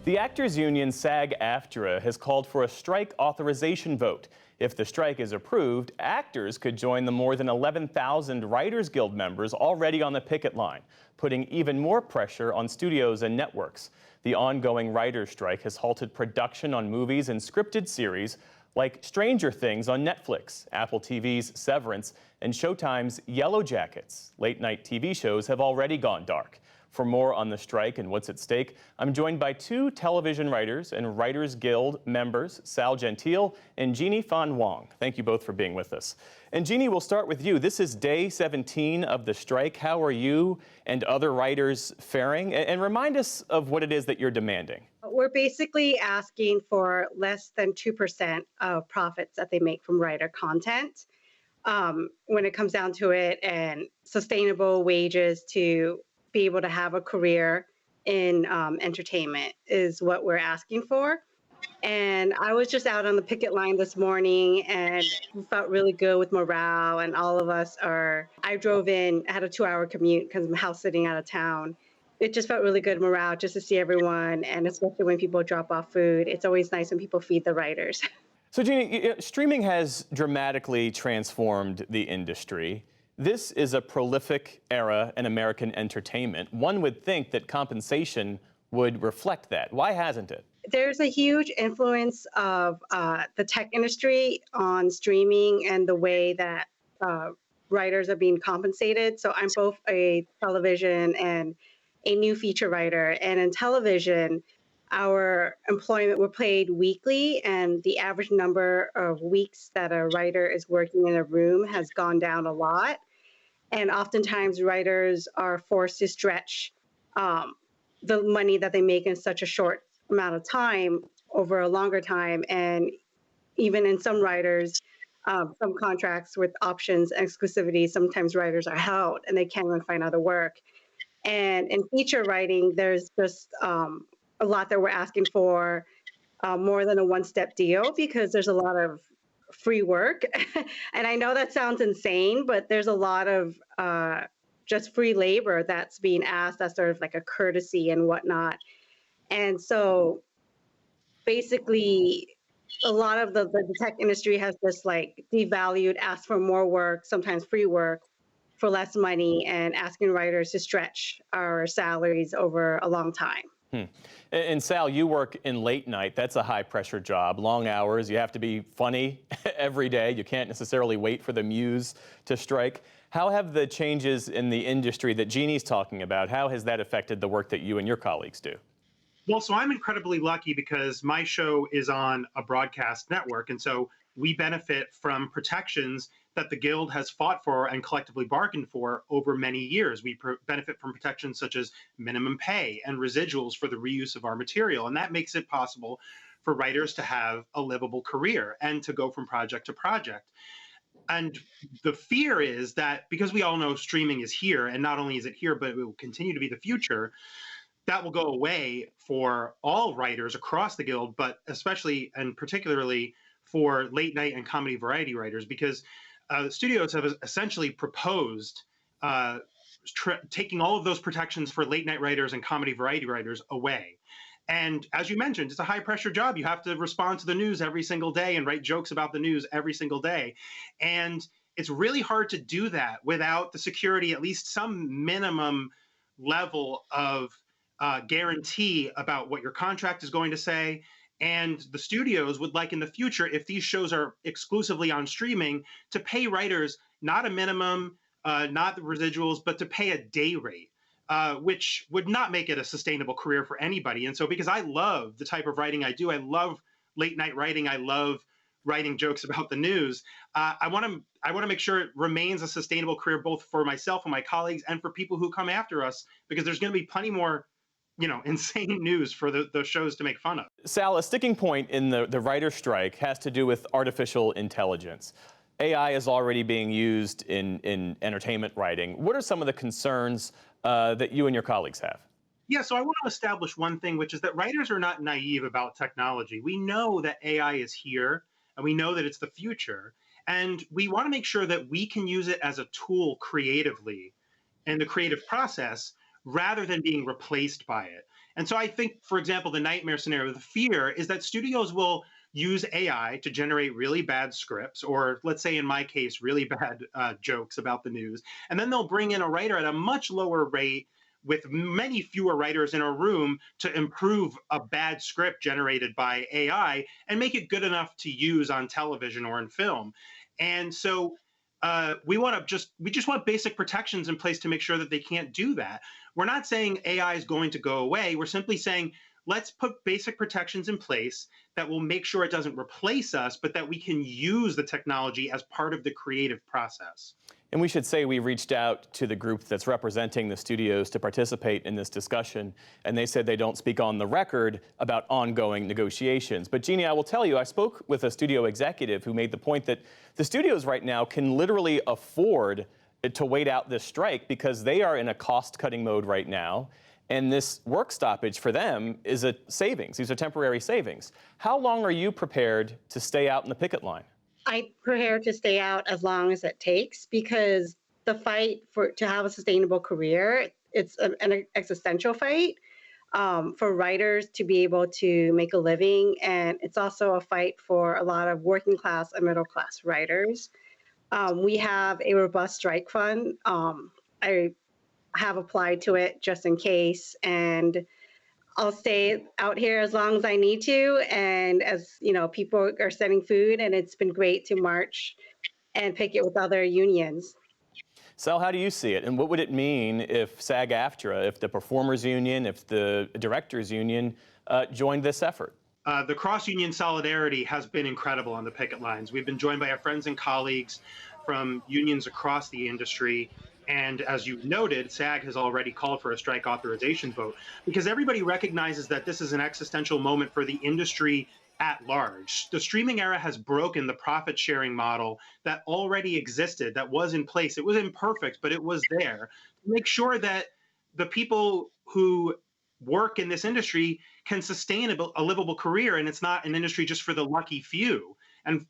The actors union SAG-AFTRA has called for a strike authorization vote. If the strike is approved, actors could join the more than 11,000 Writers Guild members already on the picket line, putting even more pressure on studios and networks. The ongoing writers' strike has halted production on movies and scripted series like Stranger Things on Netflix, Apple TV's Severance, and Showtime's Yellow Jackets. Late-night TV shows have already gone dark. For more on the strike and what's at stake, I'm joined by two television writers and Writers Guild members, Sal Gentile and Jeannie Fan Wong. Thank you both for being with us. And Jeannie, we'll start with you. This is day 17 of the strike. How are you and other writers faring? And remind us of what it is that you're demanding. We're basically asking for less than 2% of profits that they make from writer content when it comes down to it, and sustainable wages to be able to have a career in entertainment is what we're asking for. And I was just out on the picket line this morning and felt really good with morale. And all of us I drove in, I had a 2-hour commute because I'm house sitting out of town. It just felt really good morale just to see everyone. And especially when people drop off food, it's always nice when people feed the writers. So Jeannie, streaming has dramatically transformed the industry. This is a prolific era in American entertainment. One would think that compensation would reflect that. Why hasn't it? There's a huge influence of the tech industry on streaming and the way that writers are being compensated. So I'm both a television and a new feature writer. And in television, our employment, we're paid weekly, and the average number of weeks that a writer is working in a room has gone down a lot. And oftentimes writers are forced to stretch the money that they make in such a short amount of time over a longer time. And even in some writers, some contracts with options and exclusivity, sometimes writers are held and they can't even find other work. And in feature writing, there's just a lot that we're asking for, more than a one-step deal, because there's a lot of free work. And I know that sounds insane, but there's a lot of just free labor that's being asked as sort of like a courtesy and whatnot. And so basically, a lot of the tech industry has just like devalued, asked for more work, sometimes free work for less money, and asking writers to stretch our salaries over a long time. And Sal, you work in late night. That's a high pressure job, long hours. You have to be funny every day. You can't necessarily wait for the muse to strike. How have the changes in the industry that Jeannie's talking about, how has that affected the work that you and your colleagues do? Well, so I'm incredibly lucky because my show is on a broadcast network. And so we benefit from protections that the Guild has fought for and collectively bargained for over many years. We benefit from protections such as minimum pay and residuals for the reuse of our material. And that makes it possible for writers to have a livable career and to go from project to project. And the fear is that because we all know streaming is here, and not only is it here, but it will continue to be the future, that will go away for all writers across the Guild, but especially and particularly for late night and comedy variety writers, because studios have essentially proposed taking all of those protections for late night writers and comedy variety writers away. And as you mentioned, it's a high pressure job. You have to respond to the news every single day and write jokes about the news every single day. And it's really hard to do that without the security, at least some minimum level of guarantee about what your contract is going to say. And the studios would like in the future, if these shows are exclusively on streaming, to pay writers not a minimum, not the residuals, but to pay a day rate, which would not make it a sustainable career for anybody. And so because I love the type of writing I do, I love late night writing, I love writing jokes about the news, I want to make sure it remains a sustainable career both for myself and my colleagues and for people who come after us, because there's going to be plenty more insane news for the shows to make fun of. Sal, a sticking point in the writer strike has to do with artificial intelligence. AI is already being used in entertainment writing. What are some of the concerns that you and your colleagues have? Yeah, so I want to establish one thing, which is that writers are not naive about technology. We know that AI is here, and we know that it's the future. And we want to make sure that we can use it as a tool creatively in the creative process rather than being replaced by it. And so I think, for example, the nightmare scenario, the fear is that studios will use AI to generate really bad scripts, or let's say in my case, really bad jokes about the news. And then they'll bring in a writer at a much lower rate with many fewer writers in a room to improve a bad script generated by AI and make it good enough to use on television or in film. And so we just want basic protections in place to make sure that they can't do that. We're not saying AI is going to go away. We're simply saying let's put basic protections in place that will make sure it doesn't replace us, but that we can use the technology as part of the creative process. And we should say we reached out to the group that's representing the studios to participate in this discussion, and they said they don't speak on the record about ongoing negotiations. But Jeannie, I will tell you, I spoke with a studio executive who made the point that the studios right now can literally afford to wait out this strike because they are in a cost-cutting mode right now. And this work stoppage for them is a savings. These are temporary savings. How long are you prepared to stay out in the picket line? I prepare to stay out as long as it takes because the fight to have a sustainable career, it's an existential fight for writers to be able to make a living. And it's also a fight for a lot of working class and middle class writers. We have a robust strike fund. I have applied to it just in case, and I'll stay out here as long as I need to. And as you know, people are sending food, and it's been great to march and picket with other unions. Sal, how do you see it? And what would it mean if SAG-AFTRA, if the performers union, if the directors union joined this effort? The cross-union solidarity has been incredible on the picket lines. We've been joined by our friends and colleagues from unions across the industry. And as you noted, SAG has already called for a strike authorization vote because everybody recognizes that this is an existential moment for the industry at large. The streaming era has broken the profit sharing model that already existed, that was in place. It was imperfect, but it was there. Make sure that the people who work in this industry can sustain a livable career, and it's not an industry just for the lucky few,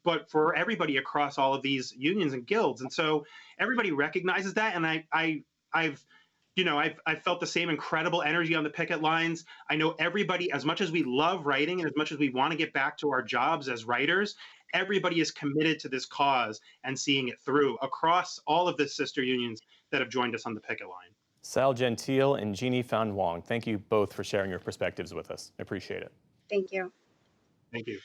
but for everybody across all of these unions and guilds. And so everybody recognizes that, and I've felt the same incredible energy on the picket lines. I know everybody, as much as we love writing and as much as we want to get back to our jobs as writers, everybody is committed to this cause and seeing it through across all of the sister unions that have joined us on the picket line. Sal Gentile and Jeannie Fan Wong, thank you both for sharing your perspectives with us. I appreciate it. Thank you. Thank you.